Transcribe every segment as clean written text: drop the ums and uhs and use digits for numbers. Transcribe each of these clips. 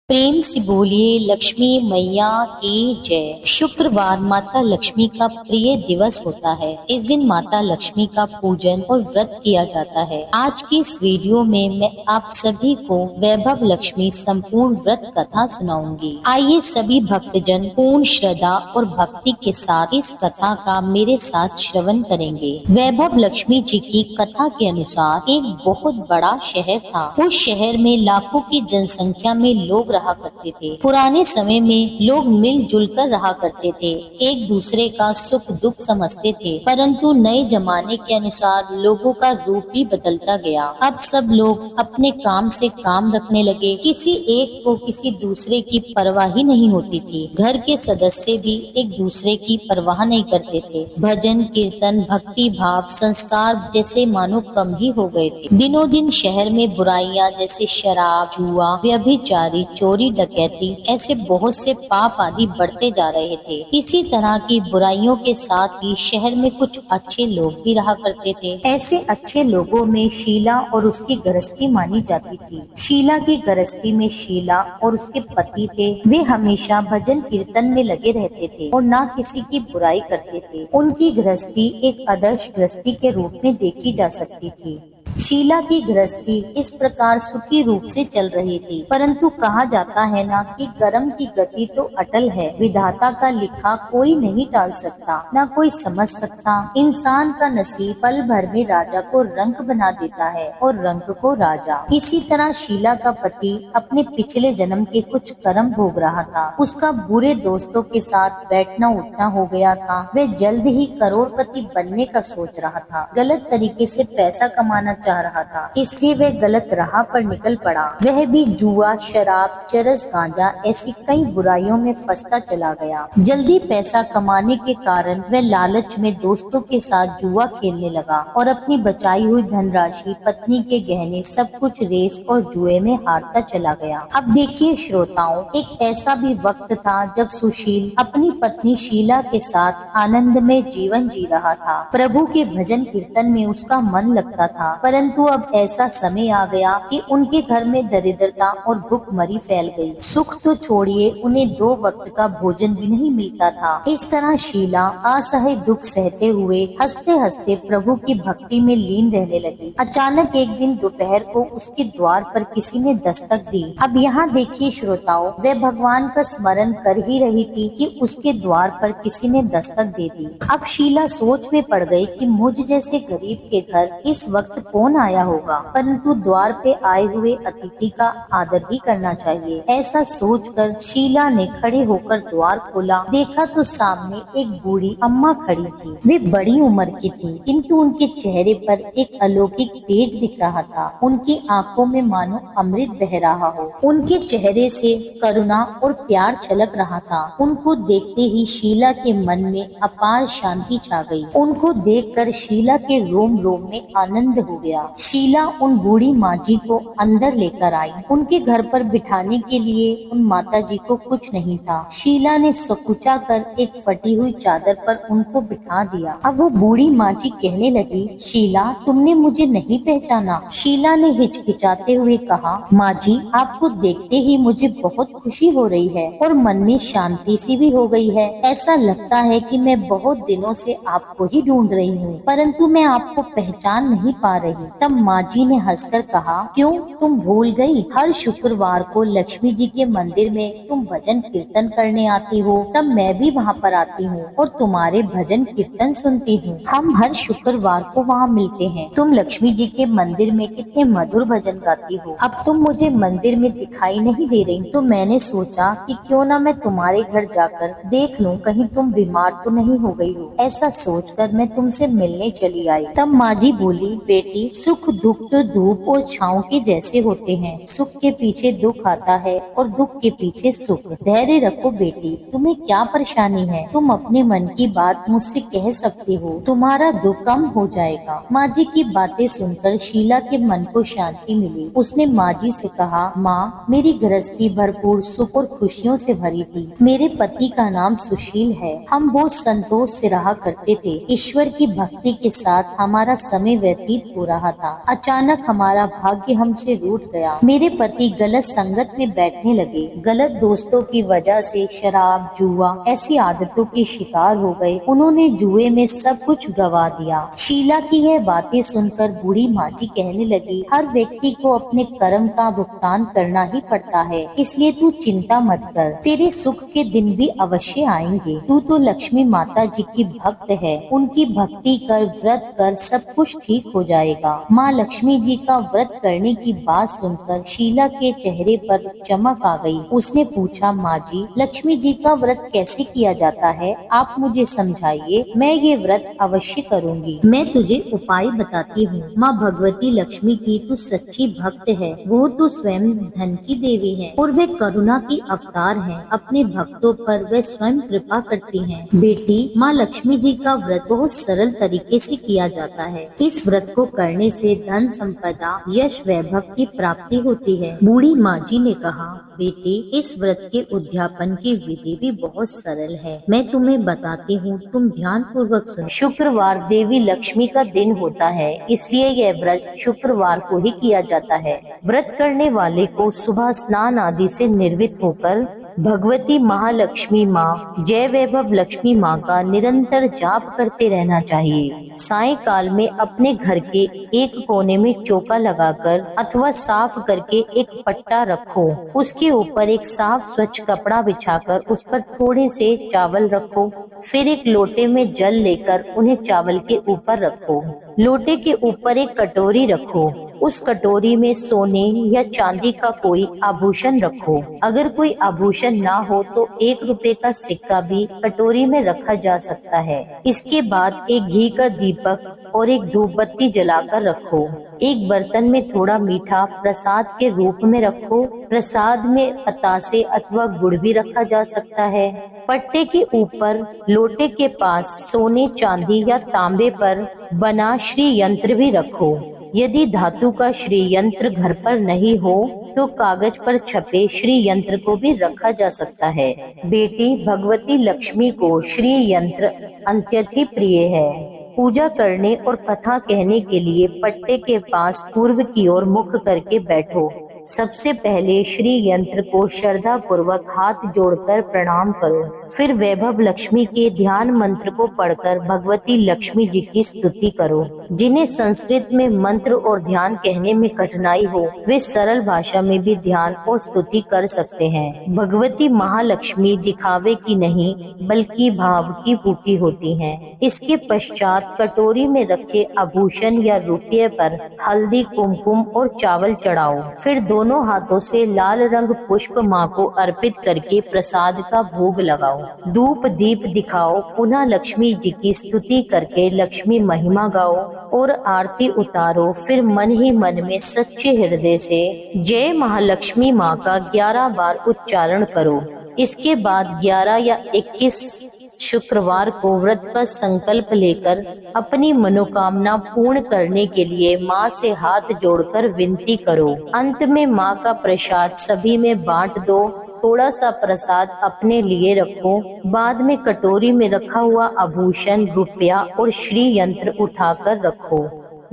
प्रेम से बोलिए लक्ष्मी मैया की जय। शुक्रवार माता लक्ष्मी का प्रिय दिवस होता है। इस दिन माता लक्ष्मी का पूजन और व्रत किया जाता है। आज की इस वीडियो में मैं आप सभी को वैभव लक्ष्मी संपूर्ण व्रत कथा सुनाऊंगी। आइए सभी भक्तजन पूर्ण श्रद्धा और भक्ति के साथ इस कथा का मेरे साथ श्रवण करेंगे। वैभव लक्ष्मी जी की कथा के अनुसार एक बहुत बड़ा शहर था। उस शहर में लाखों की जनसंख्या में लोग रहा करते थे। पुराने समय में लोग मिलजुल कर रहा करते थे, एक दूसरे का सुख दुख समझते थे। परंतु नए जमाने के अनुसार लोगों का रूप भी बदलता गया। अब सब लोग अपने काम से काम रखने लगे। किसी एक को किसी दूसरे की परवाह ही नहीं होती थी। घर के सदस्य भी एक दूसरे की परवाह नहीं करते थे। भजन कीर्तन भक्ति भाव संस्कार जैसे मानो कम ही हो गए थे। दिनों दिन शहर में बुराइयां जैसे शराब जुआ व्यभिचारी चोरी डकैती ऐसे बहुत से पाप आदि बढ़ते जा रहे थे। इसी तरह की बुराइयों के साथ ही शहर में कुछ अच्छे लोग भी रहा करते थे। ऐसे अच्छे लोगों में शीला और उसकी गृहस्थी मानी जाती थी। शीला की गृहस्थी में शीला और उसके पति थे। वे हमेशा भजन कीर्तन में लगे रहते थे और ना किसी की बुराई करते थे। उनकी गृहस्थी एक आदर्श गृहस्थी के रूप में देखी जा सकती थी। शीला की गृहस्थी इस प्रकार सुखी रूप से चल रही थी। परंतु कहा जाता है ना कि कर्म की गति तो अटल है, विधाता का लिखा कोई नहीं टाल सकता, ना कोई समझ सकता। इंसान का नसीब पल भर में राजा को रंक बना देता है और रंक को राजा। इसी तरह शीला का पति अपने पिछले जन्म के कुछ कर्म भोग रहा था। उसका बुरे दोस्तों के साथ बैठना उठना हो गया था। वह जल्द ही करोड़पति बनने का सोच रहा था। गलत तरीके से पैसा कमाना चाह रहा था, इसलिए वह गलत राह पर निकल पड़ा। वह भी जुआ शराब चरस गांजा ऐसी कई बुराइयों में फंसता चला गया। जल्दी पैसा कमाने के कारण वह लालच में दोस्तों के साथ जुआ खेलने लगा और अपनी बचाई हुई धनराशि पत्नी के गहने सब कुछ रेस और जुए में हारता चला गया। अब देखिए श्रोताओं, एक ऐसा भी वक्त था जब सुशील अपनी पत्नी शीला के साथ आनंद में जीवन जी रहा था। प्रभु के भजन कीर्तन में उसका मन लगता था। परंतु अब ऐसा समय आ गया कि उनके घर में दरिद्रता और भूखमरी फैल गई। सुख तो छोड़िए, उन्हें 2 वक्त का भोजन भी नहीं मिलता था। इस तरह शीला असह्य दुख सहते हुए हंसते हंसते प्रभु की भक्ति में लीन रहने लगी। अचानक एक दिन दोपहर को उसके द्वार पर किसी ने दस्तक दी। अब यहाँ देखिए श्रोताओं, वह भगवान का स्मरण कर ही रही थी कि उसके द्वार पर किसी ने दस्तक दे दी। अब शीला सोच में पड़ गई कि मुझ जैसे गरीब के घर इस वक्त कौन आया होगा, परंतु द्वार पे आए हुए अतिथि का आदर ही करना चाहिए। ऐसा सोचकर शीला ने खड़े होकर द्वार खोला। देखा तो सामने एक बूढ़ी अम्मा खड़ी थी। वे बड़ी उम्र की थी, किंतु उनके चेहरे पर एक अलौकिक तेज दिख रहा था। उनकी आंखों में मानो अमृत बह रहा हो। उनके चेहरे से करुणा और प्यार छलक रहा था। उनको देखते ही शीला के मन में अपार शांति छा गई। उनको देखकर शीला के रोम रोम में आनंद हो गया। शीला उन बूढ़ी माँ जी को अंदर लेकर आई। उनके घर पर बिठाने के लिए उन माता जी को कुछ नहीं था। शीला ने सकुचा कर एक फटी हुई चादर पर उनको बिठा दिया। अब वो बूढ़ी माँ जी कहने लगी, शीला तुमने मुझे नहीं पहचाना? शीला ने हिचकिचाते हुए कहा, माँ जी आपको देखते ही मुझे बहुत खुशी हो रही है और मन में शांति सी भी हो गई है। ऐसा लगता है कि मैं बहुत दिनों से आपको ही ढूंढ रही हूँ, परंतु मैं आपको पहचान नहीं पा रही। तब माँ जी ने हंसकर कहा, क्यों तुम भूल गई? हर शुक्रवार को लक्ष्मी जी के मंदिर में तुम भजन कीर्तन करने आती हो, तब मैं भी वहाँ पर आती हूँ और तुम्हारे भजन कीर्तन सुनती हूँ। हम हर शुक्रवार को वहाँ मिलते हैं। तुम लक्ष्मी जी के मंदिर में कितने मधुर भजन गाती हो। अब तुम मुझे मंदिर में दिखाई नहीं दे रही, तो मैंने सोचा कि क्यों ना मैं तुम्हारे घर जाकर देख लूं, कहीं तुम बीमार तो नहीं हो गई हो। ऐसा सोचकर मैं तुमसे मिलने चली आई। तब माँ जी बोली, बेटी सुख दुख तो धूप और छांव के जैसे होते हैं। सुख के पीछे दुख आता है और दुख के पीछे सुख। धैर्य रखो बेटी, तुम्हें क्या परेशानी है? तुम अपने मन की बात मुझसे कह सकती हो, तुम्हारा दुख कम हो जाएगा। माँ जी की बातें सुनकर शीला के मन को शांति मिली। उसने माँ जी से कहा, माँ मेरी गृहस्थी भरपूर सुख और खुशियों से भरी थी। मेरे पति का नाम सुशील है। हम बहुत संतोष से रहा करते थे। ईश्वर की भक्ति के साथ हमारा समय व्यतीत हो रहा रहा था। अचानक हमारा भाग्य हमसे रूठ गया। मेरे पति गलत संगत में बैठने लगे, गलत दोस्तों की वजह से शराब, जुआ ऐसी आदतों के शिकार हो गए। उन्होंने जुए में सब कुछ गवा दिया। शीला की यह बातें सुनकर बूढ़ी माँ जी कहने लगी, हर व्यक्ति को अपने कर्म का भुगतान करना ही पड़ता है, इसलिए तू चिंता मत कर, तेरे सुख के दिन भी अवश्य आएंगे। तू तो लक्ष्मी माता जी की भक्त है, उनकी भक्ति कर, व्रत कर, सब कुछ ठीक हो जाएगा। माँ लक्ष्मी जी का व्रत करने की बात सुनकर शीला के चेहरे पर चमक आ गई। उसने पूछा, माँ जी, लक्ष्मी जी का व्रत कैसे किया जाता है, आप मुझे समझाइए, मैं ये व्रत अवश्य करूँगी। मैं तुझे उपाय बताती हूँ। माँ भगवती लक्ष्मी की तू सच्ची भक्त है, वो तो स्वयं धन की देवी है और वे करुणा की अवतार है। अपने भक्तों पर वे स्वयं कृपा करती हैं। बेटी, माँ लक्ष्मी जी का व्रत बहुत सरल तरीके से किया जाता है। इस व्रत को करने से धन संपदा, यश, वैभव की प्राप्ति होती है। बूढ़ी माँ जी ने कहा, बेटी, इस व्रत के उद्यापन की विधि भी बहुत सरल है, मैं तुम्हें बताती हूँ, तुम ध्यान पूर्वक सुनो। शुक्रवार देवी लक्ष्मी का दिन होता है, इसलिए यह व्रत शुक्रवार को ही किया जाता है। व्रत करने वाले को सुबह स्नान आदि से निर्वित होकर भगवती महालक्ष्मी माँ, जय वैभव लक्ष्मी माँ का निरंतर जाप करते रहना चाहिए। सायंकाल में अपने घर के एक कोने में चौका लगाकर अथवा साफ करके एक पट्टा रखो। उसके ऊपर एक साफ स्वच्छ कपड़ा बिछाकर उस पर थोड़े से चावल रखो। फिर एक लोटे में जल लेकर उन्हें चावल के ऊपर रखो। लोटे के ऊपर एक कटोरी रखो। उस कटोरी में सोने या चांदी का कोई आभूषण रखो। अगर कोई आभूषण ना हो तो 1 रुपए का सिक्का भी कटोरी में रखा जा सकता है। इसके बाद एक घी का दीपक और एक धूप बत्ती जलाकर रखो। एक बर्तन में थोड़ा मीठा प्रसाद के रूप में रखो। प्रसाद में बतासे अथवा गुड़ भी रखा जा सकता है। पट्टे के ऊपर लोटे के पास सोने, चांदी या तांबे पर बना श्री यंत्र भी रखो। यदि धातु का श्री यंत्र घर पर नहीं हो तो कागज पर छपे श्री यंत्र को भी रखा जा सकता है। बेटी, भगवती लक्ष्मी को श्री यंत्र अत्यंत ही प्रिय है। पूजा करने और कथा कहने के लिए पट्टे के पास पूर्व की ओर मुख करके बैठो। सबसे पहले श्री यंत्र को श्रद्धा पूर्वक हाथ जोड़कर प्रणाम करो। फिर वैभव लक्ष्मी के ध्यान मंत्र को पढ़कर भगवती लक्ष्मी जी की स्तुति करो। जिन्हें संस्कृत में मंत्र और ध्यान कहने में कठिनाई हो, वे सरल भाषा में भी ध्यान और स्तुति कर सकते हैं। भगवती महालक्ष्मी दिखावे की नहीं बल्कि भाव की भूखी होती हैं। इसके पश्चात कटोरी में रखे आभूषण या रुपये पर हल्दी, कुमकुम और चावल चढ़ाओ। फिर दोनों हाथों से लाल रंग पुष्प माँ को अर्पित करके प्रसाद का भोग लगाओ। धूप दीप दिखाओ। पुनः लक्ष्मी जी की स्तुति करके लक्ष्मी महिमा गाओ और आरती उतारो। फिर मन ही मन में सच्चे हृदय से जय महालक्ष्मी माँ का 11 बार उच्चारण करो। इसके बाद 11 या 21 शुक्रवार को व्रत का संकल्प लेकर अपनी मनोकामना पूर्ण करने के लिए माँ से हाथ जोड़कर विनती करो। अंत में माँ का प्रसाद सभी में बांट दो। थोड़ा सा प्रसाद अपने लिए रखो। बाद में कटोरी में रखा हुआ आभूषण, रुपया और श्री यंत्र उठाकर रखो।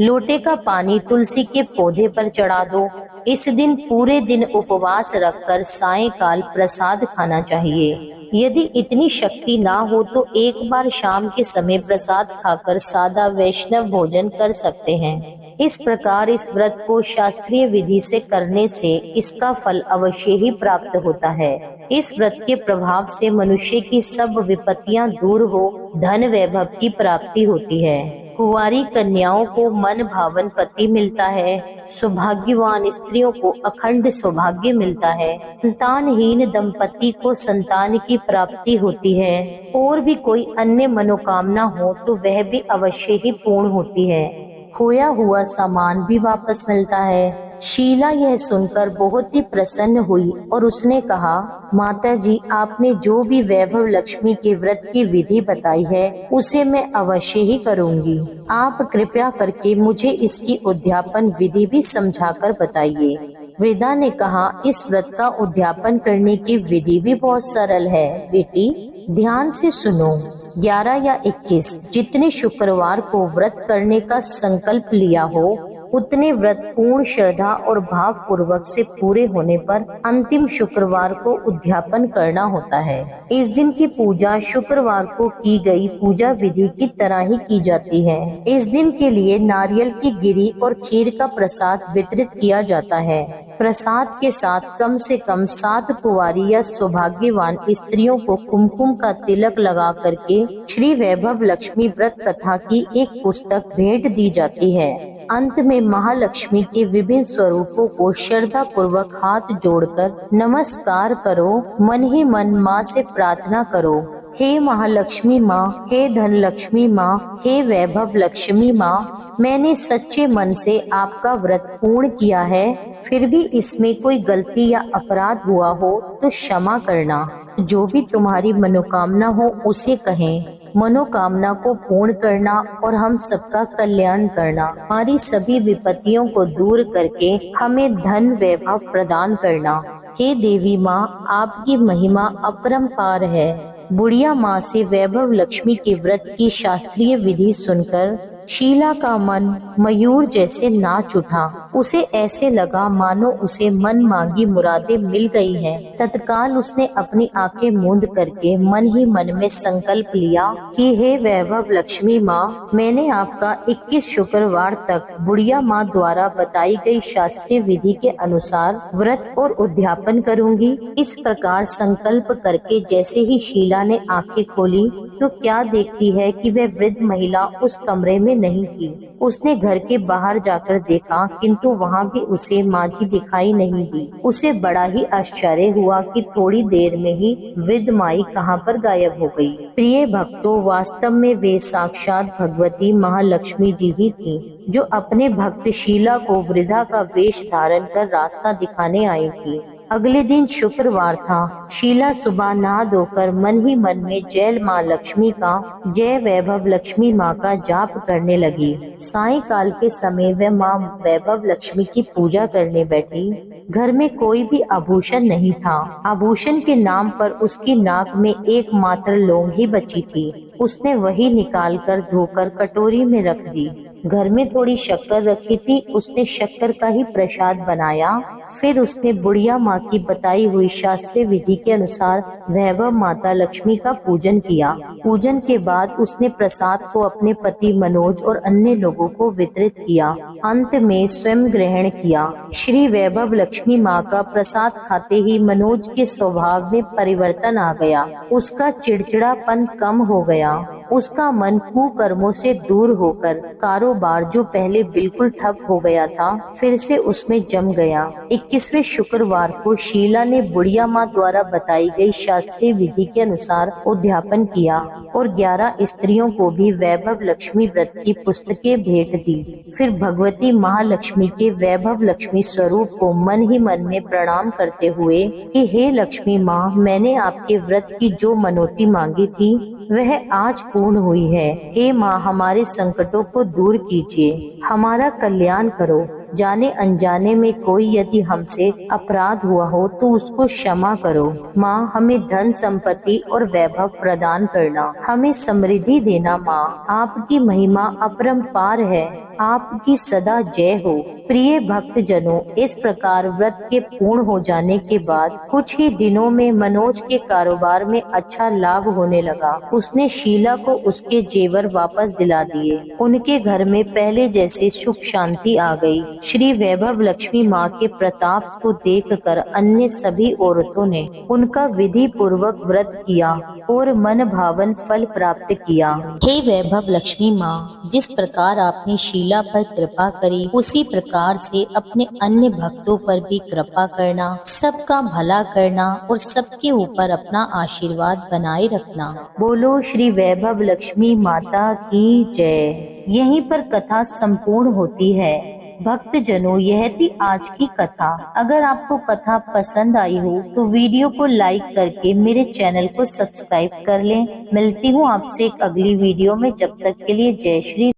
लोटे का पानी तुलसी के पौधे पर चढ़ा दो। इस दिन पूरे दिन उपवास रखकर सायंकाल प्रसाद खाना चाहिए। यदि इतनी शक्ति ना हो तो एक बार शाम के समय प्रसाद खाकर सादा वैष्णव भोजन कर सकते हैं। इस प्रकार इस व्रत को शास्त्रीय विधि से करने से इसका फल अवश्य ही प्राप्त होता है। इस व्रत के प्रभाव से मनुष्य की सब विपत्तियां दूर हो, धन वैभव की प्राप्ति होती है। कुंवारी कन्याओं को मन भावन पति मिलता है। सौभाग्यवान स्त्रियों को अखंड सौभाग्य मिलता है। संतानहीन दंपति को संतान की प्राप्ति होती है। और भी कोई अन्य मनोकामना हो तो वह भी अवश्य ही पूर्ण होती है। खोया हुआ सामान भी वापस मिलता है। शीला यह सुनकर बहुत ही प्रसन्न हुई और उसने कहा, माता जी, आपने जो भी वैभव लक्ष्मी के व्रत की विधि बताई है उसे मैं अवश्य ही करूंगी। आप कृपया करके मुझे इसकी उद्यापन विधि भी समझाकर बताइए। वृद्धा ने कहा, इस व्रत का उद्यापन करने की विधि भी बहुत सरल है। बेटी, ध्यान से सुनो। 11 या 21 जितने शुक्रवार को व्रत करने का संकल्प लिया हो उतने व्रत पूर्ण श्रद्धा और भाव पूर्वक से पूरे होने पर अंतिम शुक्रवार को उद्यापन करना होता है। इस दिन की पूजा शुक्रवार को की गई पूजा विधि की तरह ही की जाती है। इस दिन के लिए नारियल की गिरी और खीर का प्रसाद वितरित किया जाता है। प्रसाद के साथ कम से कम 7 कुंवारी या सौभाग्यवान स्त्रियों को कुमकुम का तिलक लगा करके श्री वैभव लक्ष्मी व्रत कथा की एक पुस्तक भेंट दी जाती है। अंत में महालक्ष्मी के विभिन्न स्वरूपों को श्रद्धा पूर्वक हाथ जोड़कर नमस्कार करो, मन ही मन माँ से प्रार्थना करो, हे महालक्ष्मी माँ, हे धन लक्ष्मी माँ, हे वैभव लक्ष्मी माँ, मैंने सच्चे मन से आपका व्रत पूर्ण किया है, फिर भी इसमें कोई गलती या अपराध हुआ हो तो क्षमा करना। जो भी तुम्हारी मनोकामना हो उसे कहें। मनोकामना को पूर्ण करना और हम सबका कल्याण करना, हमारी सभी विपत्तियों को दूर करके हमें धन वैभव प्रदान करना। हे देवी माँ, आपकी महिमा अपरंपार है। बुढ़िया माँ से वैभव लक्ष्मी के व्रत की शास्त्रीय विधि सुनकर शीला का मन मयूर जैसे नाच उठा। उसे ऐसे लगा मानो उसे मन मांगी मुरादें मिल गई हैं। तत्काल उसने अपनी आंखें मूंद करके मन ही मन में संकल्प लिया कि हे वैभव लक्ष्मी माँ, मैंने आपका 21 शुक्रवार तक बुढ़िया माँ द्वारा बताई गई शास्त्रीय विधि के अनुसार व्रत और उद्यापन करूंगी। इस प्रकार संकल्प करके जैसे ही शीला ने आंखें खोली तो क्या देखती है कि वह वृद्ध महिला उस कमरे में नहीं थी। उसने घर के बाहर जाकर देखा किंतु वहाँ भी उसे माँ जी दिखाई नहीं दी। उसे बड़ा ही आश्चर्य हुआ कि थोड़ी देर में ही वृद्ध माई कहाँ पर गायब हो गई। प्रिय भक्तों, वास्तव में वे साक्षात भगवती महालक्ष्मी जी ही थी, जो अपने भक्त शीला को वृद्धा का वेश धारण कर रास्ता दिखाने आई थी। अगले दिन शुक्रवार था। शीला सुबह नहा धोकर मन ही मन में जय माँ लक्ष्मी का, जय वैभव लक्ष्मी माँ का जाप करने लगी। सायंकाल के समय वह माँ वैभव लक्ष्मी की पूजा करने बैठी। घर में कोई भी आभूषण नहीं था। आभूषण के नाम पर उसकी नाक में एकमात्र लौंग ही बची थी। उसने वही निकालकर धोकर कटोरी में रख दी। घर में थोड़ी शक्कर रखी थी, उसने शक्कर का ही प्रसाद बनाया। फिर उसने बुढ़िया माँ की बताई हुई शास्त्रीय विधि के अनुसार वैभव माता लक्ष्मी का पूजन किया। पूजन के बाद उसने प्रसाद को अपने पति मनोज और अन्य लोगों को वितरित किया। अंत में स्वयं ग्रहण किया। श्री वैभव लक्ष्मी माँ का प्रसाद खाते ही मनोज के स्वभाव में परिवर्तन आ गया। उसका चिड़चिड़ापन कम हो गया। उसका मन कुकर्मों से दूर होकर कारोबार जो पहले बिल्कुल ठप हो गया था फिर से उसमें जम गया। 21वें शुक्रवार को शीला ने बुढ़िया माँ द्वारा बताई गई शास्त्रीय विधि के अनुसार उद्यापन किया और 11 स्त्रियों को भी वैभव लक्ष्मी व्रत की पुस्तकें भेंट दी। फिर भगवती महालक्ष्मी के वैभव लक्ष्मी स्वरूप को मन ही मन में प्रणाम करते हुए कि हे लक्ष्मी माँ, मैंने आपके व्रत की जो मनोती मांगी थी वह आज पूर्ण हुई है। हे माँ, हमारे संकटों को दूर कीजिए, हमारा कल्याण करो। जाने अनजाने में कोई यदि हमसे अपराध हुआ हो तो उसको क्षमा करो। माँ, हमें धन संपत्ति और वैभव प्रदान करना, हमें समृद्धि देना। माँ, आपकी महिमा अपरंपार है, आपकी सदा जय हो। प्रिय भक्त जनों, इस प्रकार व्रत के पूर्ण हो जाने के बाद कुछ ही दिनों में मनोज के कारोबार में अच्छा लाभ होने लगा। उसने शीला को उसके जेवर वापस दिला दिए। उनके घर में पहले जैसे सुख शांति आ गई। श्री वैभव लक्ष्मी माँ के प्रताप को देखकर अन्य सभी औरतों ने उनका विधि पूर्वक व्रत किया और मन भावन फल प्राप्त किया। हे वैभव लक्ष्मी माँ, जिस प्रकार आपने शीला पर कृपा करी उसी प्रकार से अपने अन्य भक्तों पर भी कृपा करना, सबका भला करना और सबके ऊपर अपना आशीर्वाद बनाए रखना। बोलो श्री वैभव लक्ष्मी माता की जय। यहीं पर कथा संपूर्ण होती है। भक्त जनों, यह थी आज की कथा। अगर आपको कथा पसंद आई हो तो वीडियो को लाइक करके मेरे चैनल को सब्सक्राइब कर लें। मिलती हूँ आपसे एक अगली वीडियो में। जब तक के लिए जय श्री